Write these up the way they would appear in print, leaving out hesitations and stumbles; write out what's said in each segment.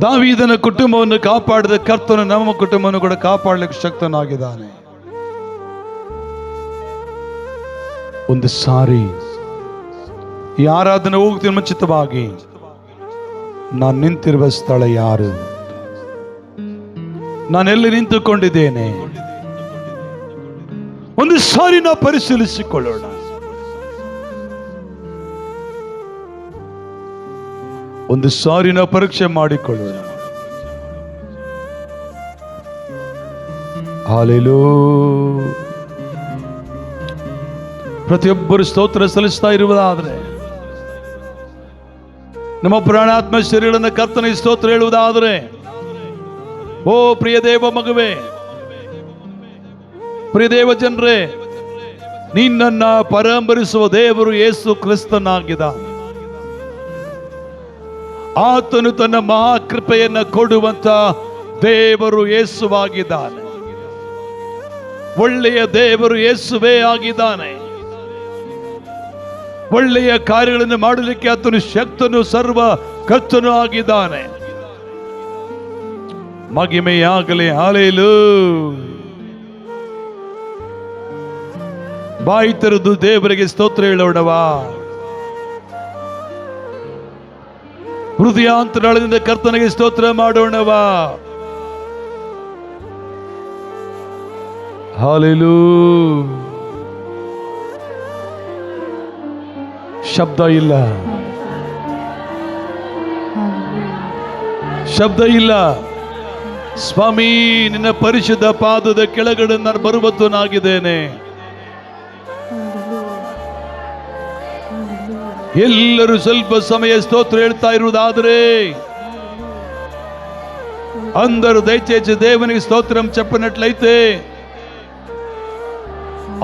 ದಾವೀದನ ಕುಟುಂಬವನ್ನು ಕಾಪಾಡಿದ ಕರ್ತನು ನಮ್ಮ ಕುಟುಂಬವನ್ನು ಕೂಡ ಕಾಪಾಡಲಿಕ್ಕೆ ಶಕ್ತನಾಗಿದ್ದಾನೆ. ಒಂದು ಸಾರಿ ಈ ಆರಾಧನೆ ಹೋಗ್ತೀನಿ ಮುಂಚಿತವಾಗಿ ನಾನು ನಿಂತಿರುವ ಸ್ಥಳ ಯಾರು, ನಾನೆಲ್ಲಿ ನಿಂತುಕೊಂಡಿದ್ದೇನೆ, ಒಂದು ಸಾರಿ ನಾವು ಪರಿಶೀಲಿಸಿಕೊಳ್ಳೋಣ. ಒಂದು ಸಾರಿ ನಾವು ಪರೀಕ್ಷೆ ಮಾಡಿಕೊಳ್ಳೋಣ. ಹಲ್ಲೆಲೂಯಾ. ಪ್ರತಿಯೊಬ್ಬರು ಸ್ತೋತ್ರ ಸಲ್ಲಿಸ್ತಾ ಇರುವುದಾದ್ರೆ, ನಮ್ಮ ಪ್ರಾಣಾತ್ಮ ಶರೀರನ ಕರ್ತನಿಗೆ ಸ್ತೋತ್ರ ಹೇಳುವುದಾದರೆ, ಓ ಪ್ರಿಯ ದೇವ ಮಗುವೆ, ಪ್ರಿಯ ದೇವ ಜನರೇ, ನಿನ್ನನ್ನ ಪರಾಂಬರಿಸುವ ದೇವರು ಯೇಸು ಕ್ರಿಸ್ತನಾಗಿದ್ದಾನೆ. ಆತನು ತನ್ನ ಮಹಾಕೃಪೆಯನ್ನ ಕೊಡುವಂತ ದೇವರು ಯೇಸುವಾಗಿದ್ದಾನೆ. ಒಳ್ಳೆಯ ದೇವರು ಯೇಸುವೇ ಆಗಿದ್ದಾನೆ. ಒಳ್ಳೆಯ ಕಾರ್ಯಗಳನ್ನು ಮಾಡಲಿಕ್ಕೆ ಆತನು ಶಕ್ತನು ಸರ್ವ ಕರ್ತನು ಆಗಿದ್ದಾನೆ. ಮಹಿಮೆಯಾಗಲಿ. ಹಲ್ಲೆಲೂಯಾ. ಬಾಯಿ ತೆರೆದು ದೇವರಿಗೆ ಸ್ತೋತ್ರ ಹೇಳೋಣವಾ. ಹೃದಯಾಂತರಾಳದಿಂದ ಕರ್ತನಿಗೆ ಸ್ತೋತ್ರ ಮಾಡೋಣವಾ. ಹಲ್ಲೆಲೂಯಾ. ಶಬ್ದ ಇಲ್ಲ, ಶಬ್ದ ಇಲ್ಲ. ಸ್ವಾಮಿ, ನಿನ್ನ ಪರಿಶುದ್ಧ ಪಾದದ ಕೆಳಗಡೆ ನಾನು ಬರುವತ್ತನಾಗಿದ್ದೇನೆ. ಎಲ್ಲರೂ ಸ್ವಲ್ಪ ಸಮಯ ಸ್ತೋತ್ರ ಹೇಳ್ತಾ ಇರುವುದಾದರೆ అందరూ దయచేసి దేవునికి స్తోత్రం చెప్పినట్లయితే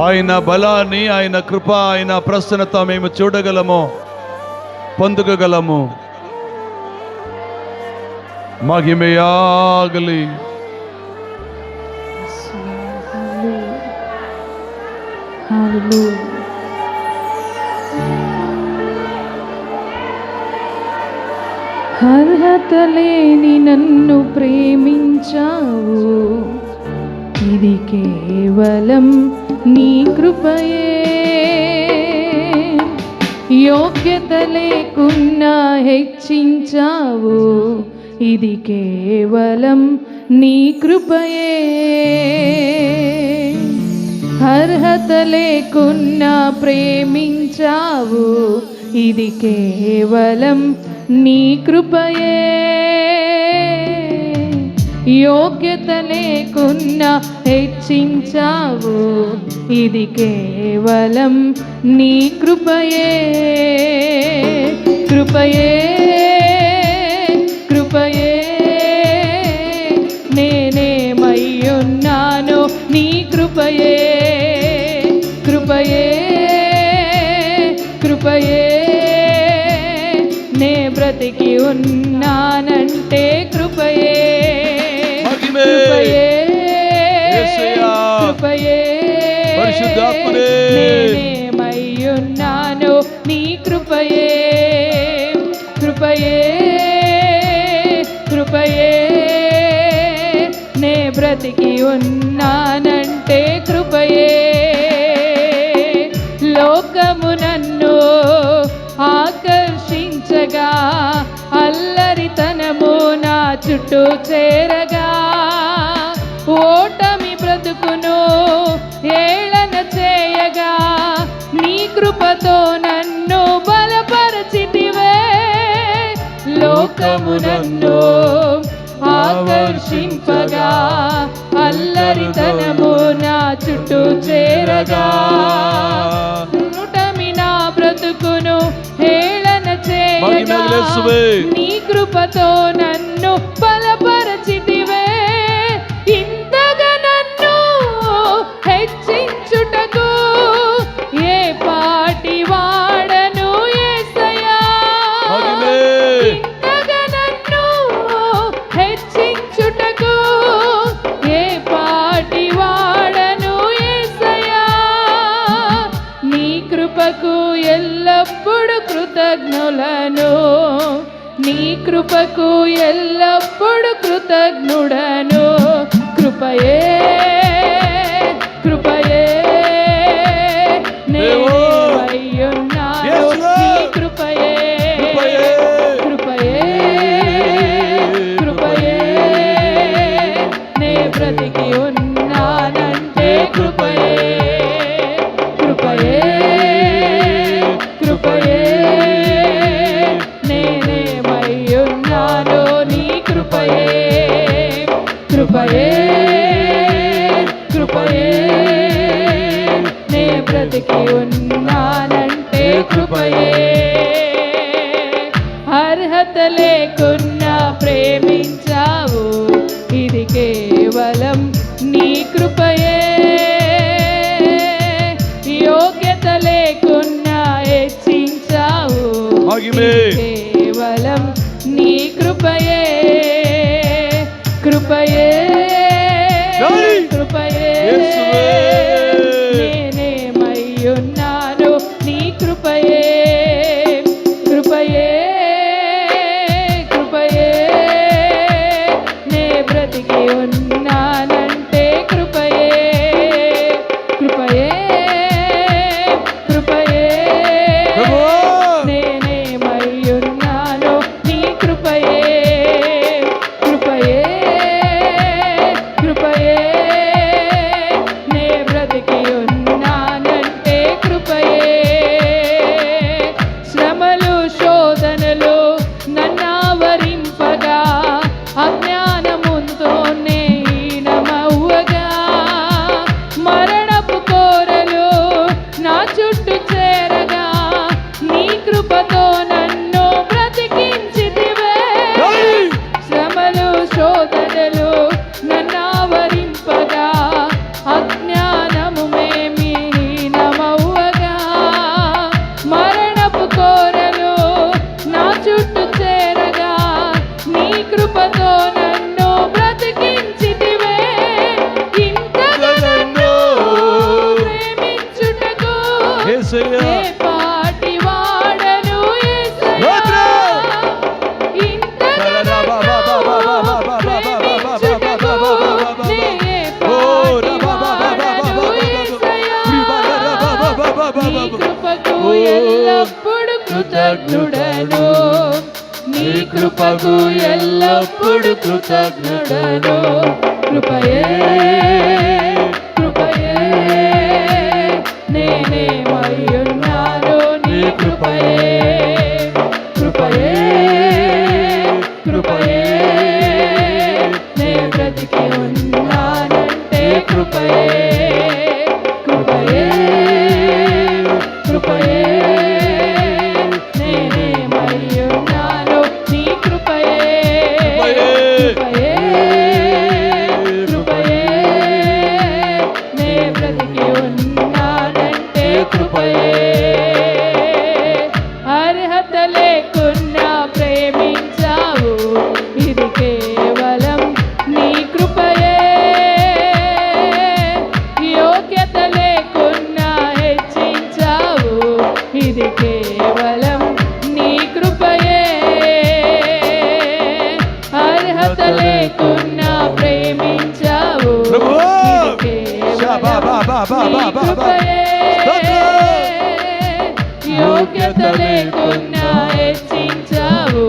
ఆయన బలాన్ని, ఆయన కృప, ఆయన ప్రసన్నత మేము చూడగలము, పొందుకోగలము. మహిమయాగలి. అర్హత లేని నన్ను ప్రేమించావు, ఇది కేవలం నీ కృపయే. యోగ్యత లేకున్నా హెచ్చించావు, ఇది కేవలం నీ కృపయే. అర్హత లేకున్నా ప్రేమించావు, ఇది కేవలం నీ కృపయే. యోగ్యత లేకున్నా హెచ్చించావు, ఇది కేవలం నీ కృపయే. కృపయే, కృపయే, నేనేమయ్యున్నానో నీ కృపయే. కృపయే, కృపయే, నే బ్రతికి ఉన్నానంటే కృపయే. కృపయే, కృపయే, నేనేమయ్యున్నానో నీ కృపయే. కృపయే, కృపయే, నే బ్రతికి ఉన్నానంటే కృపయే. లోకము నన్ను ఆకర్షించగా, అల్లరితనము నా చుట్టూ చేరగా, ఓటమి బ్రతుకును ఏళన చేయగా, నీ కృపతో నన్ను బలపరచితివే. లోకము నన్ను ఆకర్షింపగా, అల్లరితనము నా చుట్టూ చేరగా, ఓటమి నా బ్రతుకును హేళన చేయగా, నీ కృపతో నన్ను బలపరచితివే. ఇంతగా నన్ను హెచ్చించుటకు ఏ పాటి వాడను యేసయ్యా. ఇంతగా నన్ను హెచ్చించుటకు ఏ పాటి వాడను యేసయ్యా. నీ కృపకు ఎల్లప్పుడూ కృతజ్ఞులను, నీ నీ కృపకు ఎల్లప్పుడు కృతజ్ఞుడను. కృపయే కృపయే నేనయ్యున్నాను. నీ కృపయే కృపయే కృపయే నే బ్రతికి ఉన్నానంటే కృపయే కృపయే కృపయే నేనేమయ్యున్నాను. నీ కృపయే కృపయే కృపయే నే బ్రతికి ఉన్నానంటే కృపయే. అర్హత లేకున్నా ప్రేమించావు, ఇది కేవలం నీ కృపయే. యోగ్యత లేకున్నా హెచ్చించావు, ఇది కేవలం నీ కృపయే కృపయే కృపయే నేనేమయ్యున్నాను. నీ కృపయే కృపయే కృపయే నే బ్రతికి ఉన్నానంటే కృపయే కృపయే కృపయే నేనేమయ్యున్నాను. నీ కృపయే కృపయే కృపయే నే బ్రతికి ఉన్నానంటే కృపయే. శ్రమలు శోధనలు నన్నావరింపగా, అజ్ఞానముతోనే హీనమవ్వగా, మరణపు కోరలు నా చుట్టూ చేరగా, నీ కృపతో నన్ను బ్రతికించితివే. శ్రమలు శోధనలు నన్నావరింపగా, అజ్ఞానము మేమి హీనమవ్వగా, మరణపు కోరలు నా చుట్టూ చేరగా, నీ కృపతో నన్ను బ్రతికించితివే. ఇంతగా నన్ను ప్రేమించుటకు ఏ పాటి వాడను యేసయ్యా. ఇంతగా నన్ను ప్రేమించుటకు నే ఏ పాటి వాడను యేసయ్యా. నీ కృపకు ఎల్లప్పుడు కృతజ్ఞుడను. నీ కృపకు ఎల్లప్పుడు కృతజ్ఞుడను. కృపయే కృపయే నేనేమయ్యున్నాను. నీ కృపయే కృపయే కృపయే నే బ్రతికి ఉన్నానంటే కృపయే కృపయే కృపయే నేనేమయ్యున్నాను. నీ కృపయే కృపయే కృపయే నే బ్రతికి ఉన్నానంటే కృపయే. అర్హత లేకున్నా ప్రేమించావు, ఇది కేవలం నీ కృపయే. యోగ్యత లేకున్నా హెచ్చించావు, ఇది కేవలం నీ కృపయే. అర్హత లేకున్నా ప్రేమించావు, ఇది కేవలం నీ కృపయే. యోగ్యత లేకున్నా హెచ్చించావు,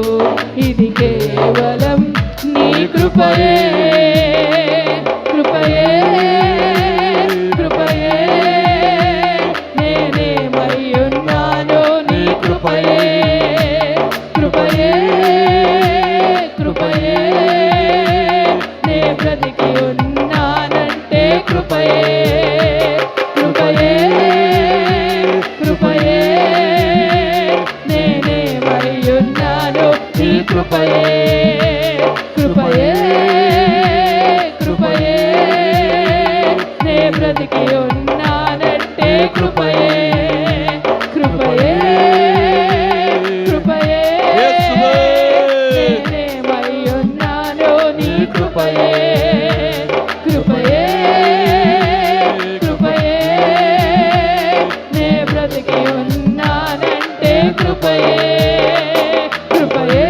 ఇది కేవలం నీ కృపయే కృపయే కృపయే నేనేమయ్యున్నాను. నీ కృపయే కృపయే కృపయే నే బ్రతికి ఉన్నానంటే కృపయే కృపయే కృపయే నేనేమయ్యున్నాను. నీ కృపయే కృపయే కృపయే నే బ్రతికి ఉన్నానంటే కృపయే కృపయే కృపయే నేనేమయ్యున్నాను. నీ కృపయే కృపయే కృపయే నే బ్రతికి ఉన్నానంటే కృపయే కృపయే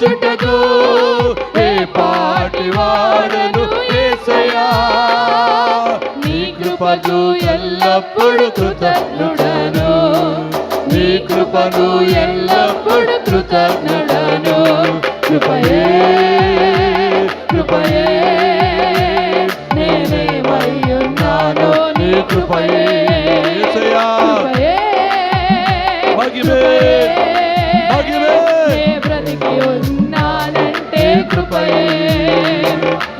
తీర్చుటకు ఏ పాటి వాడను యేసయ్యా, నీ కృపకు ఎల్లప్పుడు కృతజ్ఞుడను, నీ కృపను ఎల్లప్పుడు కృతజ్ఞుడను. కృపయే కృపయే నేనేమయ్యున్నానో నీ కృపయే. యేసయ్యా మహిమే మహిమే నే బ్రతికి ఉన్నానంటే కృపయే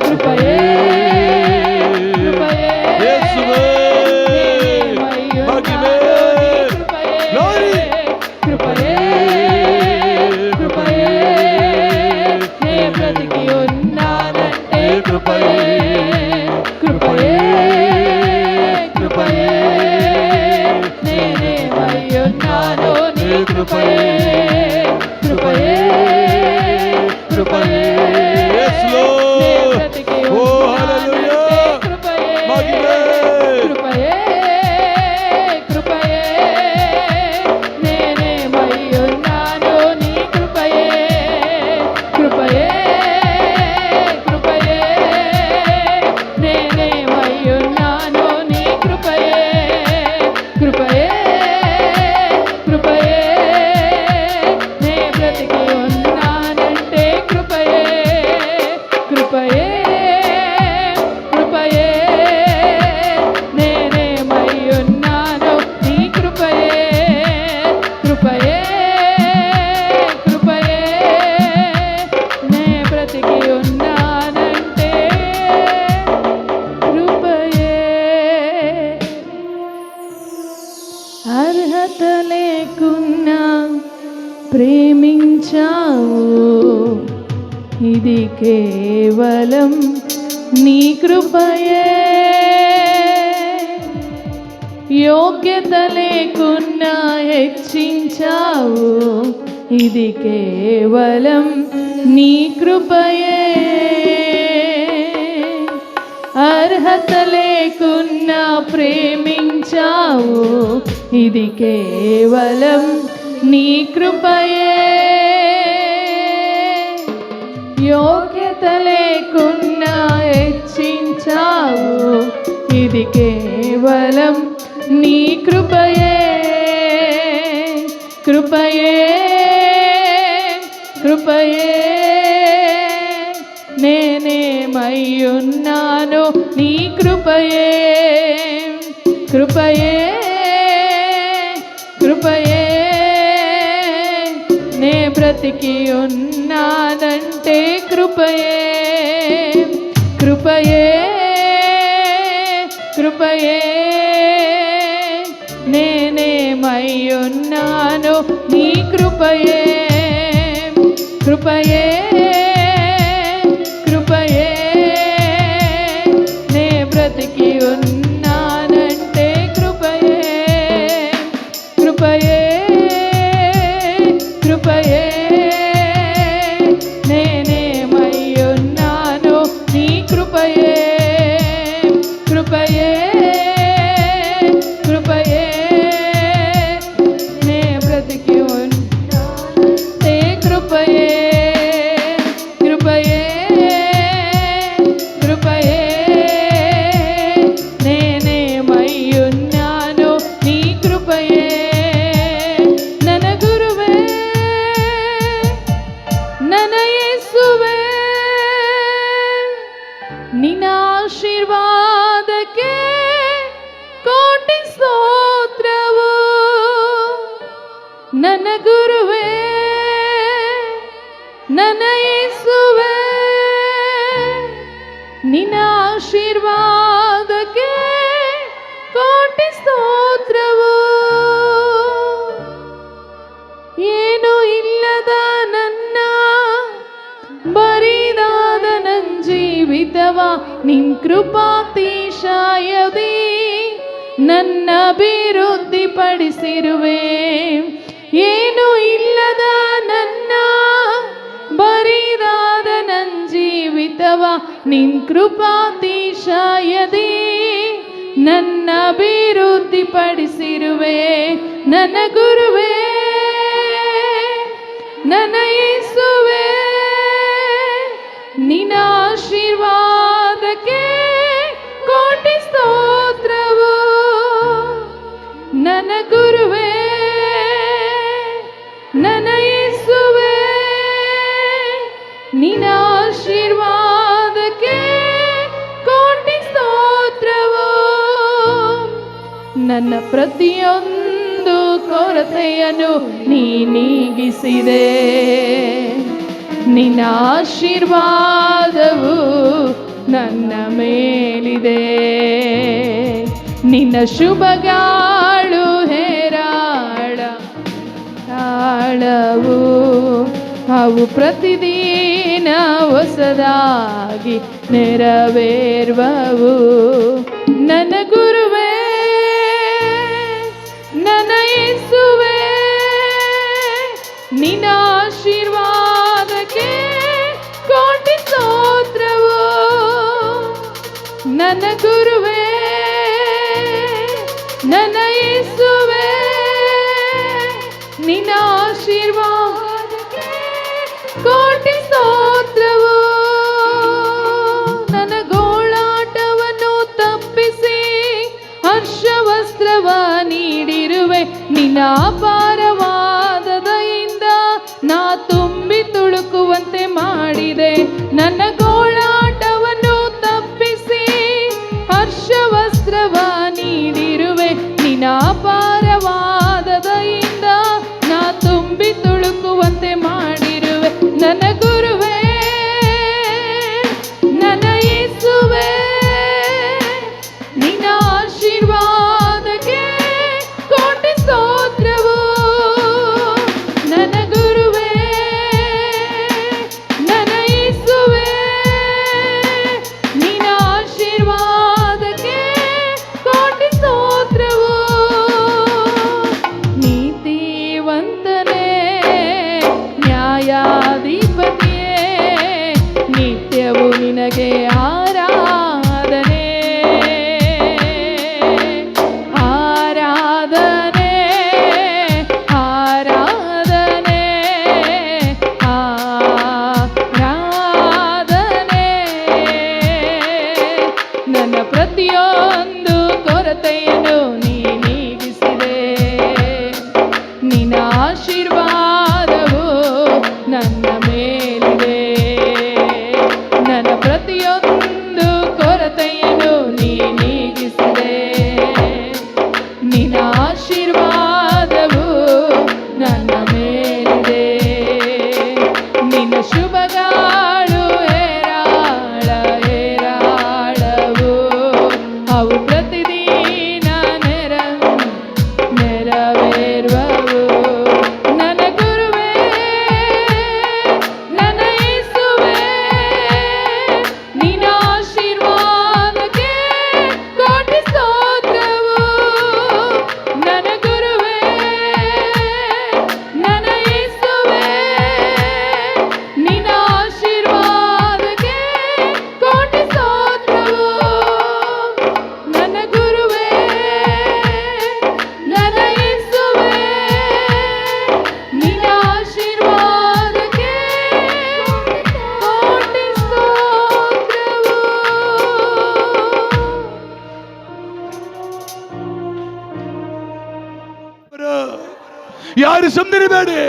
కృపయే కృపయే యేసువే మహిమే గ్లోరీ కృపయే కృపయే నే బ్రతికి ఉన్నానంటే కృపయే కృపయే కృపయే నేనేమయ్యున్నానో నీ కృపయే కృపయే కృపయే యేసులో ఓ హల్లెలూయా మహిమే కృపయే కృపయే నేనేమయ్యున్నానో నీ కృపయే కృపయే కృపయే నేనేమయ్యున్నానో నీ కృపయే కృపయే కృపయే నే బ్రతికి ఉన్నానంటే కృపయే కృపయే కృపయే నేనేమయ్యున్నానో నీ కృపయే కృపయే కృపయే నే బ్రతికి ఉన్నానంటే కృపయే. అర్హత లేకున్నా ప్రేమించావు, ఇది కేవలం నీ కృపయే. యోగ్యత లేకున్నా హెచ్చించావు, ఇది కేవలం నీ కృపయే. అర్హత లేకున్నా ప్రేమించావు, ఇది కేవలం నీ కృపయే. యోగ్యత లేకున్నా హెచ్చించావు, ఇది కేవలం నీ కృపయే కృపయే కృపయే నేనేమయ్యున్నానో నీ కృపయే కృపయే కృపయే నే బ్రతికి ఉన్నానంటే కృపయే కృపయే కృపయే నేనేమయ్యున్నానో నీ కృపయే కృపయే కృపయే నే బ్రతికి ఉన్నానంటే కృపయే కృపయే కృపయే నేనేమయ్యున్నానో నీ కృపయే కృపయే కృపయే నే బ్రతికి ఉన్నానంటే కృపయే కృపయే కృపయే నేనేమయ్యున్నానో నీ కృపయే నన గురువే నన యేಸುವೇ ನಿನ್ನ ಆಶೀರ್ವಾದಕ್ಕೆ ಕೋಟಿ ಸ್ತೋತ್ರವು ನನ್ನ ಗುರುವೇ ನನ್ನ ಯೇಸುವೇ ನಿನ್ನ ಆಶೀರ್ವಾದಕ್ಕೆ ಕೋಟಿ ಸ್ತೋತ್ರವು ಏನು ಇಲ್ಲದ ನನ್ನ ಬರಿದಾದ ನನ್ನ ಜೀವಿತವ ನಿನ್ ಕೃಪಾತಿಶಯದಿ ನನ್ನ ಅಭಿವೃದ್ಧಿ ಪಡಿಸಿರುವೆ ಏನು ಇಲ್ಲದ ನನ್ನ ಬರಿದಾದ ನನ್ನ ಜೀವಿತವ ನಿನ್ ಕೃಪಾತಿಶಯದಿ ನನ್ನ ಅಭಿವೃದ್ಧಿ ಪಡಿಸಿರುವೆ ನನ್ನ ಗುರುವೇ ನನ್ನ ಯೇಸುವೇ ನಿನ್ನ ಆಶೀರ್ವಾದಕ್ಕೆ ಕೋಟಿ ಸ್ತೋತ್ರವು. ನನ್ನ ಪ್ರತಿಯೊಂದು ಕೊರತೆಯನ್ನು ನೀ ನೀಗಿಸಿದೆ. ನಿನ್ನ ಆಶೀರ್ವಾದವು ನನ್ನ ಮೇಲಿದೆ. ನಿನ್ನ ಶುಭಗಾಳು ಹೇರಾಳ ತಾಳವು, ಅವು ಪ್ರತಿದಿನ ಹೊಸದಾಗಿ ನೆರವೇರುವವು. ನನ್ನ ಗುರುವೇ, ನನ್ನ ಯೇಸುವೇ, ನಿನ್ನ ಆಶೀರ್ವಾದಕ್ಕೆ ಕೋಟಿ ಸ್ತೋತ್ರವು. ನನ್ನ ಗುರುವೇ, ನನ್ನ ಯೇಸುವೇ, ನಿನ್ನ ಆಶೀರ್ವಾದಕ್ಕೆ ಕೋಟಿ ಸ್ತೋತ್ರವು. ನನ್ನ ಗೋಳಾಟವನ್ನು ತಪ್ಪಿಸಿ ಹರ್ಷವಸ್ತ್ರವ ನೀಡಿರುವೆ. ನಿನ್ನ ಅಪಾರವಾದ ದಯೆಯಿಂದ ನಾ ತುಂಬಿ ತುಳುಕುವಂತೆ ಮಾಡಿದೆ. ನನ್ನ ಗೋಳಾಟವನ್ನು ತಪ್ಪಿಸಿ ಹರ್ಷವಸ್ತ್ರವ ನೀಡಿರುವೆ. ನಿನ್ನ ಅಪಾರವಾದ ದಯೆಯಿಂದ ನಾ ತುಂಬಿ ತುಳುಕುವಂತೆ ಮಾಡಿರುವೆ. ನನ್ನ ಗುರುವೇ, ನನ್ನ ಯೇಸುವೇ, ನಿನ್ನ ಆಶೀರ್ವಾದಕ್ಕೆ ಕೋಟಿ ಸ್ತೋತ್ರವು. ನನ್ನ ಗುರುವೇ, ನನ್ನ ಯೇಸುವೇ, ನಿನ್ನ ಆಶೀರ್ವಾದಕ್ಕೆ ಕೋಟಿ ಸ್ತೋತ್ರವು. ನೀತಿವಂತನೇ, ನ್ಯಾಯಾಧಿಪತಿಯೇ, ನಿತ್ಯವು ನಿನಗೆ ಆರಾಧನೆ, ಆರಾಧನೆ, ಆರಾಧನೆ, ಆರಾಧನೆ. ನನ್ನ ಪ್ರತಿಯೊಂದು ಕೊರತೆಯನ್ನು ನೀ ನೀಗಿಸಿದೆ. ನಿನ್ನ ಆಶೀರ್ವಾದವು ನನ್ನ ಮೇಲಿದೆ. ನನ್ನ ಪ್ರತಿಯೊಂದು ಕೊರತೆಯನ್ನು ನೀ ನೀಗಿಸಿದೆ. ನಿನ್ನ ಆಶೀರ್ವಾದವು ನನ್ನ ಮೇಲಿದೆ. ನಿನ್ನ ಶುಭಗಾಳು ಹೇರಾಳ ಹೇರಾಳವು, ಅವು ಪ್ರತಿದಿನ ನೆರವೇರುವವು. ನನ್ನ ಗುರುವೇ, ನನ್ನ ಯೇಸುವೇ, ನಿನ್ನ ಆಶೀರ್ವಾದಕ್ಕೆ ಕೋಟಿ ಸ್ತೋತ್ರವು. ನನ್ನ ಗುರುವೇ, ನನ್ನ ಯೇಸುವೇ, ನಿನ್ನ ಆಶೀರ್ವಾದಕ್ಕೆ ಕೋಟಿ ಸ್ತೋತ್ರವು. ನನ್ನ ಗುರುವೇ, ನನ್ನ ಯೇಸುವೇ, ನಿನ್ನ ಆಶೀರ್ವಾದಕ್ಕೆ ಕೋಟಿ ಸ್ತೋತ್ರವು. ಯಾರು ಸುಮ್ಮನಿರಬೇಡಿ.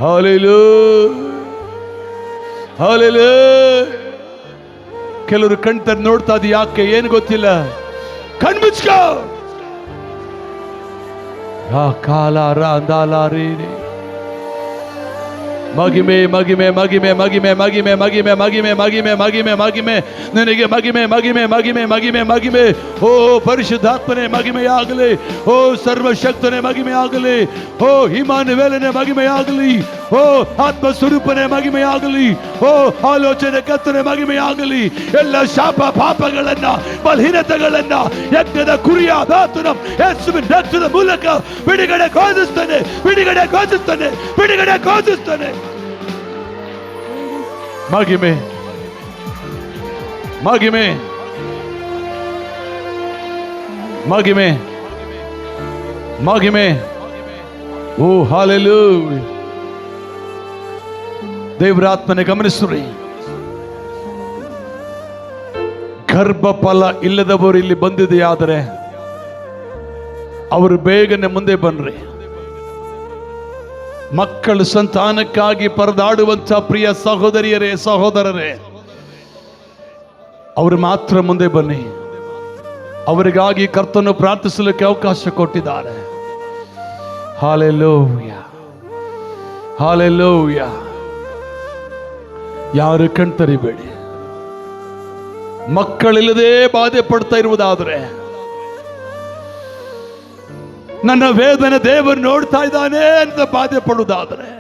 Hallelujah, hallelujah. ಕೆಲವರು ಕಣ್ ತೆರೆದು ನೋಡ್ತಾ ಇದ್ದು ಯಾಕೆ ಏನು ಗೊತ್ತಿಲ್ಲ. ಕಣ್ ಮುಚ್ಕೋ. ಆ ಕಾಲ ರಾಂದಾಲಾರಿ ಮಗಿಮೆ ಮಗಿಮೆ ಮಗಿಮೆ ಮಗಿಮೆ ಮಗಿಮೆ ಮಗಿಮೆ ಮಗಿಮೆ ಮಗಿಮೆ ಮಗಿಮೆ ಮಗಿಮೆ ನಿನಗೆ ಮಗಿಮೆ ಮಗಿಮೆ ಮಗಿಮೆ ಮಗಿಮೆ ಮಗಿಮೆ. ಓ ಪರಿಶುದ್ಧಾತ್ಮನೆ ಮಗಿಮೆಯಾಗಲಿ. ಓ ಸರ್ವಶಕ್ತನೇ ಮಗಿಮೆಯಾಗಲಿ. ಓ ಇಮ್ಮಾನುವೇಲನೇ ಮಗಿಮೆಯಾಗಲಿ. ಓ ಆತ್ಮ ಸ್ವರೂಪನೇ ಮಗಿಮೆಯಾಗಲಿ. ಓ ಆಲೋಚನೆ ಕರ್ತನೆ ಮಗಿಮೆಯಾಗಲಿ. ಎಲ್ಲ ಶಾಪ ಪಾಪಗಳನ್ನ ಬಲಹೀನತೆಗಳನ್ನ ಯಜ್ಞದ ಕುರಿಯಾದ ಯೇಸುವಿನ ರಕ್ತದ ಮೂಲಕ ಬಿಡುಗಡೆ ಘೋಷಿಸ್ತಾನೆ, ಬಿಡುಗಡೆ ಘೋಷಿಸ್ತಾನೆ, ಬಿಡುಗಡೆ ಘೋಷಿಸ್ತಾನೆ. ಮಗಿಮೆ ಮಗಿಮೆ ಮಗಿಮೆ ಮಗಿಮೆ. ಓ ಹಲ್ಲೆಲೂಯಾ. ದೇವರಾತ್ಮನೆ ಗಮನಿಸ್ರಿ. ಗರ್ಭಫಲ ಇಲ್ಲದವರು ಇಲ್ಲಿ ಬಂದಿದೆಯಾದರೆ ಅವರು ಬೇಗನೆ ಮುಂದೆ ಬನ್ರಿ. ಮಕ್ಕಳ ಸಂತಾನಕ್ಕಾಗಿ ಪರದಾಡುವಂಥ ಪ್ರಿಯ ಸಹೋದರಿಯರೇ, ಸಹೋದರರೇ, ಅವರು ಮಾತ್ರ ಮುಂದೆ ಬನ್ನಿ. ಅವರಿಗಾಗಿ ಕರ್ತನು ಪ್ರಾರ್ಥಿಸಲಿಕ್ಕೆ ಅವಕಾಶ ಕೊಟ್ಟಿದ್ದಾರೆ. Hallelujah, hallelujah. ಯಾರು ಕಣ್ತರಿಬೇಡಿ. ಮಕ್ಕಳಿಲ್ಲದೆ ಬಾಧೆ ಪಡ್ತಾ ಇರುವುದಾದರೆ, ನನ್ನ ವೇದನೆ ದೇವರು ನೋಡ್ತಾ ಇದ್ದಾನೆ ಅಂತ ಬಾಧೆ ಪಡುವುದಾದರೆ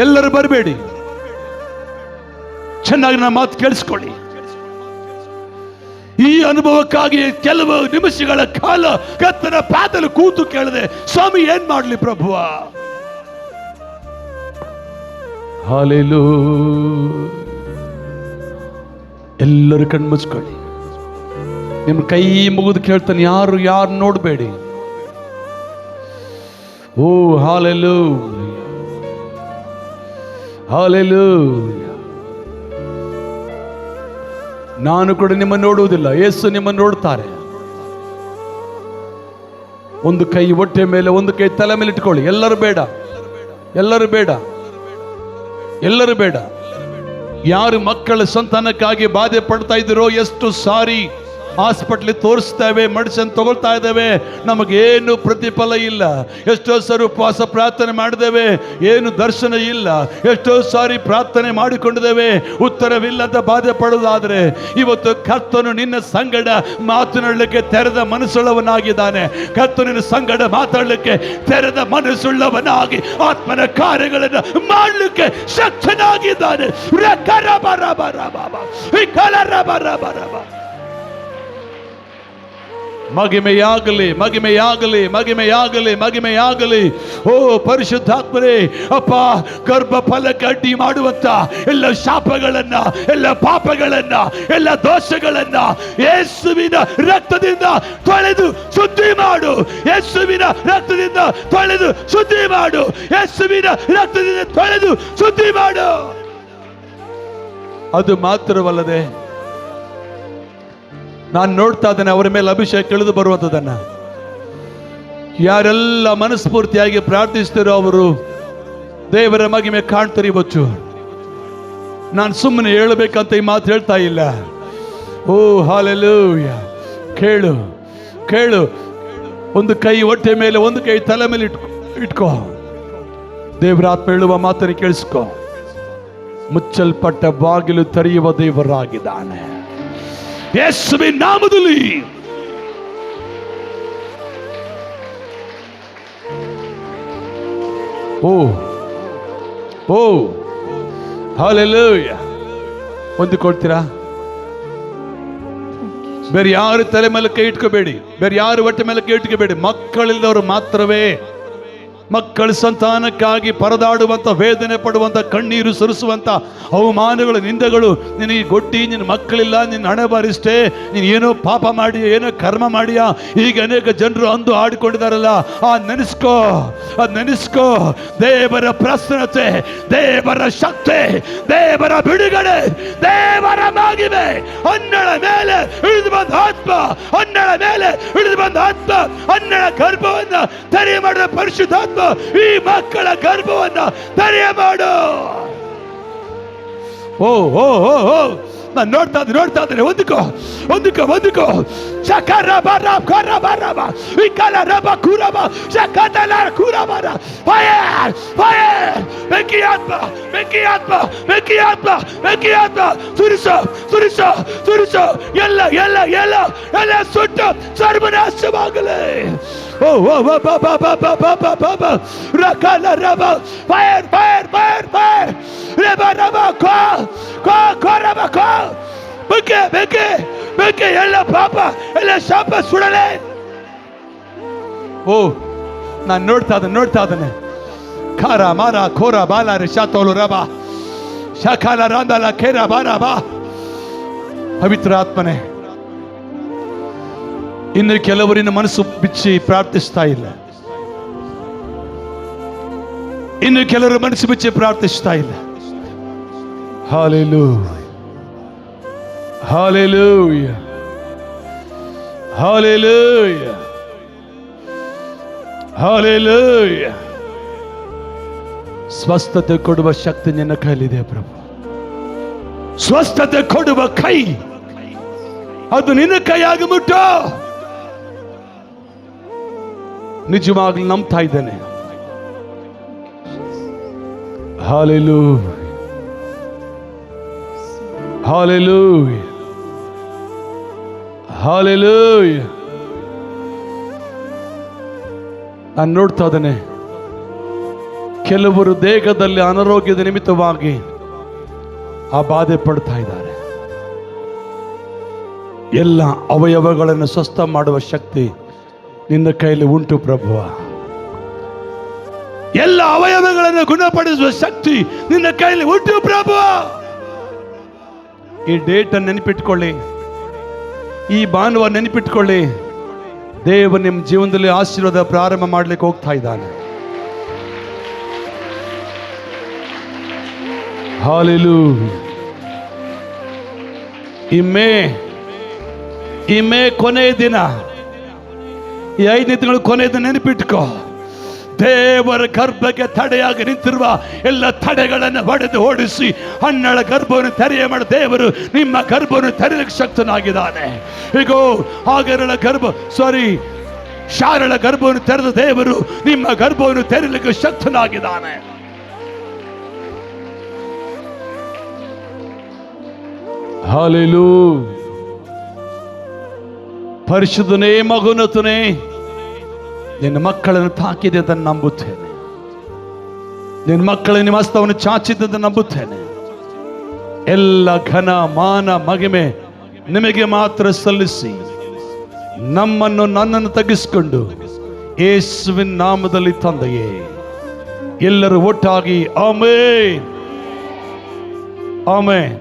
ಎಲ್ಲರೂ ಬರಬೇಡಿ. ಚೆನ್ನಾಗಿ ನನ್ನ ಮಾತು ಕೇಳಿಸ್ಕೊಳ್ಳಿ. ಈ ಅನುಭವಕ್ಕಾಗಿ ಕೆಲವು ನಿಮಿಷಗಳ ಕಾಲ ಕರ್ತನ ಪಾದದಲ್ಲಿ ಕೂತು ಕೇಳದೆ, ಸ್ವಾಮಿ ಏನ್ ಮಾಡ್ಲಿ ಪ್ರಭುವ? ಹಾಲೆಲೂಯ. ಎಲ್ಲರೂ ಕಣ್ಮುಚ್ಕೊಳ್ಳಿ. ನಿಮ್ಮ ಕೈ ಮುಗಿದು ಕೇಳ್ತಾನೆ, ಯಾರು ನೋಡಬೇಡಿ. ಓ ಹಾಲೆಲೂಯ, ಹಾಲೆಲೂಯ. ನಾನು ಕೂಡ ನಿಮ್ಮನ್ನು ನೋಡುವುದಿಲ್ಲ, ಯೇಸು ನಿಮ್ಮನ್ನು ನೋಡ್ತಾರೆ. ಒಂದು ಕೈ ಹೊಟ್ಟೆ ಮೇಲೆ, ಒಂದು ಕೈ ತಲೆ ಮೇಲೆ ಇಟ್ಕೊಳ್ಳಿ. ಎಲ್ಲರೂ ಬೇಡ, ಎಲ್ಲರೂ ಬೇಡ, ಎಲ್ಲರೂ ಬೇಡ. ಯಾರು ಮಕ್ಕಳ ಸಂತಾನಕ್ಕಾಗಿ ಬಾಧೆ ಪಡ್ತಾ ಇದ್ದೀರೋ, ಎಷ್ಟು ಸಾರಿ ಹಾಸ್ಪಿಟ್ಲಿಗೆ ತೋರಿಸ್ತೇವೆ, ಮೆಡಿಸಿನ್ ತಗೊಳ್ತಾ ಇದ್ದೇವೆ, ನಮಗೇನು ಪ್ರತಿಫಲ ಇಲ್ಲ. ಎಷ್ಟೋ ಸಾರಿ ಉಪವಾಸ ಪ್ರಾರ್ಥನೆ ಮಾಡಿದ್ದೇವೆ, ಏನು ದರ್ಶನ ಇಲ್ಲ. ಎಷ್ಟೋ ಸಾರಿ ಪ್ರಾರ್ಥನೆ ಮಾಡಿಕೊಂಡಿದ್ದೇವೆ, ಉತ್ತರವಿಲ್ಲದ ಬಾಧೆ ಪಡುವುದಾದರೆ ಇವತ್ತು ಕರ್ತನು ನಿನ್ನ ಸಂಗಡ ಮಾತನಾಡಲಿಕ್ಕೆ ತೆರೆದ ಮನಸ್ಸುಳ್ಳವನಾಗಿದ್ದಾನೆ. ಕರ್ತನು ನಿನ್ನ ಸಂಗಡ ಮಾತಾಡಲಿಕ್ಕೆ ತೆರೆದ ಮನಸ್ಸುಳ್ಳವನಾಗಿ ಆತ್ಮನ ಕಾರ್ಯಗಳನ್ನು ಮಾಡಲಿಕ್ಕೆ ಶಕ್ತನಾಗಿದ್ದಾನೆ. ಮಹಿಮೆಯಾಗಲಿ, ಮಹಿಮೆಯಾಗಲಿ, ಮಹಿಮೆಯಾಗಲಿ, ಮಹಿಮೆಯಾಗಲಿ. ಓ ಪರಿಶುದ್ಧಾತ್ಮರೇ, ಅಪ್ಪ, ಗರ್ಭ ಫಲಕ್ಕೆ ಅಡ್ಡಿ ಮಾಡುವಂತ ಎಲ್ಲ ಶಾಪಗಳನ್ನ, ಎಲ್ಲ ಪಾಪಗಳನ್ನ, ಎಲ್ಲ ದೋಷಗಳನ್ನ ಯೇಸುವಿನ ರಕ್ತದಿಂದ ತೊಳೆದು ಶುದ್ಧಿ ಮಾಡು. ಯೇಸುವಿನ ರಕ್ತದಿಂದ ತೊಳೆದು ಶುದ್ಧಿ ಮಾಡು. ಯೇಸುವಿನ ರಕ್ತದಿಂದ ತೊಳೆದು ಶುದ್ಧಿ ಮಾಡು. ಅದು ಮಾತ್ರವಲ್ಲದೆ ನಾನು ನೋಡ್ತಾ ಇದ್ದೇನೆ ಅವರ ಮೇಲೆ ಅಭಿಷೇಕ ಇಳಿದು ಬರುವಂಥದ್ದನ್ನ. ಯಾರೆಲ್ಲ ಮನಸ್ಫೂರ್ತಿಯಾಗಿ ಪ್ರಾರ್ಥಿಸ್ತಾರೋ ಅವರು ದೇವರ ಮಹಿಮೆ ಕಾಣ್ತಾರೆ ಇವತ್ತು. ನಾನು ಸುಮ್ಮನೆ ಹೇಳಬೇಕಂತ ಈ ಮಾತು ಹೇಳ್ತಾ ಇಲ್ಲ. ಓ ಹಾಲೆಲೂಯ. ಕೇಳು, ಕೇಳು. ಒಂದು ಕೈ ಹೊಟ್ಟೆ ಮೇಲೆ, ಒಂದು ಕೈ ತಲೆ ಮೇಲೆ ಇಟ್ಕೋ. ದೇವರ ಆತ್ಮ ಹೇಳುವ ಮಾತನ್ನು ಕೇಳಿಸ್ಕೋ. ಮುಚ್ಚಲ್ಪಟ್ಟ ಬಾಗಿಲು ತೆರೆಯುವ ದೇವರಾಗಿದ್ದಾನೆ ಯೇಸುವಿನ ನಾಮದಲ್ಲಿ. ಓ ಓ ಹಲ್ಲೆಲೂಯಾ. ಹೊಂದಿಕೊಳ್ತೀರಾ? ಬೇರೆ ಯಾರು ತಲೆ ಮೇಲೆ ಕೈ ಇಟ್ಕೋಬೇಡಿ, ಬೇರೆ ಯಾರು ಹೊಟ್ಟೆ ಮೇಲೆ ಕೈ ಇಟ್ಕೋಬೇಡಿ. ಮಕ್ಕಳಿಲ್ಲದವರು ಮಾತ್ರವೇ, ಮಕ್ಕಳ ಸಂತಾನಕ್ಕಾಗಿ ಪರದಾಡುವಂಥ, ವೇದನೆ ಪಡುವಂಥ, ಕಣ್ಣೀರು ಸುರಿಸುವಂಥ ಅವಮಾನಗಳು, ನಿಂದೆಗಳು. ನಿನಗೆ ಗೊಟ್ಟಿ, ನಿನ್ನ ಮಕ್ಕಳಿಲ್ಲ, ನಿನ್ನ ಹಣೆ ಬಾರಿಷ್ಟೇ, ನೀನು ಏನೋ ಪಾಪ ಮಾಡಿಯಾ, ಏನೋ ಕರ್ಮ ಮಾಡಿಯಾ, ಈಗ ಅನೇಕ ಜನರು ಅಂದು ಆಡಿಕೊಂಡಿದ್ದಾರಲ್ಲ. ನೆನೆಸ್ಕೋ, ಅದು ನೆನೆಸ್ಕೋ. ದೇವರ ಪ್ರಸನ್ನತೆ, ದೇವರ ಶಕ್ತಿ, ದೇವರ ಬಿಡುಗಡೆ, ದೇವರ ಮಹಿಮೆ ಅನ್ನಳ ಮೇಲೆ ಇಳಿದು ಬಂದ ಆತ್ಮ, ಅನ್ನಳ ಮೇಲೆ ಇಳಿದು ಬಂದ ಆತ್ಮ, ಅನ್ನಳ ಗರ್ಭವನ್ನ ತೆರೆ ಮಾಡಿದ ಪರಿಶುದ್ಧಾತ್ಮ ಈ ಮಕ್ಕಳ ಗರ್ಭವನ್ನ ತೆರೆಯ ಮಾಡು. ಓ ಓ ಓ ಓ ನಾನು ನೋಡ್ತಾ ಇದ್ದೇನೆ. ಒಂದುಕೋ ಒಂದುಕೋ ಒಂದುಕೋ. ಶಕರ ಬರ ಕರ ಬರಬ ವಿಕಲ ರಬ ಕುರಬ ಶಕತಲ ಕುರಬರ. Fire fire. ಬೆಂಕಿ ಆತ್ಮ, ಬೆಂಕಿ ಆತ್ಮ, ಬೆಂಕಿ ಆತ್ಮ, ಬೆಂಕಿ ಆತ್ಮ. ಸುರಿಸು ಸುರಿಸು ಸುರಿಸು. ಎಲ್ಲ ಎಲ್ಲ ಎಲ್ಲ ಎಲ್ಲ ಸುಟ್ಟು ಸರ್ವನಾಶವಾಗಲಿ. ಓ ಓ ಬಾ ಬಾ ಬಾ ಬಾ ಬಾ ಬಾ ಬಾ ಬಾ. ರಕಲ ರಬ. Fire fire fire fire. ರಬ ರಬ ಕೋ ಕೋ ಕೋ ರಬ ಕೋ. ಬೆಂಕಿ ಬೆಂಕಿ ಬೆಂಕಿ. ಎಲ್ಲ ಪಾಪ, ಎಲ್ಲ ಶಾಪ ಸುಡಲೆ. ಓ ನಾನು ನೋಡ್ತಾ ಇದ್ದೇನೆ. ಖಾರ ಮಾರ ಖೋರ ಬಾಲ ರೇ ಶಾತೋಲು ರಬ ಶಕಾಲ ರಾಂದಲ ಖೇರ ಬಾರ ಬಾ. ಪವಿತ್ರ ಆತ್ಮನೆ, ಇನ್ನು ಕೆಲವರಿನ ಮನಸ್ಸು ಬಿಚ್ಚಿ ಪ್ರಾರ್ಥಿಸ್ತಾ ಇಲ್ಲ. ಇನ್ನು ಕೆಲವರು ಮನಸ್ಸು ಬಿಚ್ಚಿ ಪ್ರಾರ್ಥಿಸ್ತಾ ಇಲ್ಲ. Hallelujah, hallelujah, hallelujah, hallelujah. ಸ್ವಸ್ಥತೆ ಕೊಡುವ ಶಕ್ತಿ ನಿನ್ನ ಕೈಲಿದೆ ಪ್ರಭು. ಸ್ವಸ್ಥತೆ ಕೊಡುವ ಕೈ, ಅದು ನಿನ್ನ ಕೈಯಾಗಿ ಮುಟ್ಟು. ನಿಜವಾಗ್ಲೂ ನಂಬ್ತಾ ಇದ್ದೇನೆ. Hallelujah, hallelujah, hallelujah. ನಾನು ನೋಡ್ತಾ ಇದ್ದೇನೆ, ಕೆಲವರು ದೇಹದಲ್ಲಿ ಅನಾರೋಗ್ಯದ ನಿಮಿತ್ತವಾಗಿ ಆ ಬಾಧೆ ಪಡ್ತಾ ಇದ್ದಾರೆ. ಎಲ್ಲ ಅವಯವಗಳನ್ನು ಸ್ವಸ್ಥ ಮಾಡುವ ಶಕ್ತಿ ನಿನ್ನ ಕೈಯಲ್ಲಿ ಉಂಟು ಪ್ರಭುವ. ಎಲ್ಲ ಅವಯವಗಳನ್ನು ಗುಣಪಡಿಸುವ ಶಕ್ತಿ ನಿನ್ನ ಕೈಯಲ್ಲಿ ಉಂಟು ಪ್ರಭುವ. ಈ ಡೇಟ್ ಅನ್ನು ನೆನಪಿಟ್ಕೊಳ್ಳಿ, ಈ ಭಾನುವಾರ ನೆನಪಿಟ್ಕೊಳ್ಳಿ. ದೇವ ನಿಮ್ಮ ಜೀವನದಲ್ಲಿ ಆಶೀರ್ವಾದ ಪ್ರಾರಂಭ ಮಾಡ್ಲಿಕ್ಕೆ ಹೋಗ್ತಾ ಇದ್ದಾನೆ. ಹಾಲೆಲೂಯಾ. ಈ ಮೇ ಕೊನೆಯ ದಿನ, ಈ 5ನೇ ತಿಂಗಳು ಕೊನೆಯ ದಿನ ನೆನಪಿಟ್ಕೋ. ದೇವರ ಗರ್ಭಕ್ಕೆ ತಡೆಯಾಗಿ ನಿಂತಿರುವ ಎಲ್ಲ ತಡೆಗಳನ್ನು ಹೊಡೆದು ಓಡಿಸಿ ಹಣ್ಣಳ ಗರ್ಭವನ್ನು ತೆರೆಯ ಮಾಡಿ ದೇವರು ನಿಮ್ಮ ಗರ್ಭವನ್ನು ತೆರೆಯಲಿಕ್ಕೆ ಶಕ್ತನಾಗಿದ್ದಾನೆ. ಹೀಗೋ ಶಾರಳ ಗರ್ಭವನ್ನು ತೆರೆದ ದೇವರು ನಿಮ್ಮ ಗರ್ಭವನ್ನು ತೆರೆಯಲಿಕ್ಕೆ ಶಕ್ತನಾಗಿದ್ದಾನೆ. ಹಾಲೆಲೂಯಾ. ಪರಿಶುದ್ಧನೇ, ಮಗುನತನೇ, ನಿನ್ನ ಮಕ್ಕಳನ್ನು ತಾಕಿದೆ ಅಂತ ನಂಬುತ್ತೇನೆ. ನಿನ್ನ ಮಕ್ಕಳ ನಿಮ್ಮ ಹಸ್ತವನ್ನು ಚಾಚಿದ್ದಂತ ನಂಬುತ್ತೇನೆ. ಎಲ್ಲ ಘನ ಮಾನ ಮಹಿಮೆ ನಿಮಗೆ ಮಾತ್ರ ಸಲ್ಲಿಸಿ ನನ್ನನ್ನು ತಗ್ಗಿಸಿಕೊಂಡು ಯೇಸುವಿನ ನಾಮದಲ್ಲಿ ತಂದೆಯೇ, ಎಲ್ಲರೂ ಒಟ್ಟಾಗಿ ಆಮೆನ್, ಆಮೆನ್.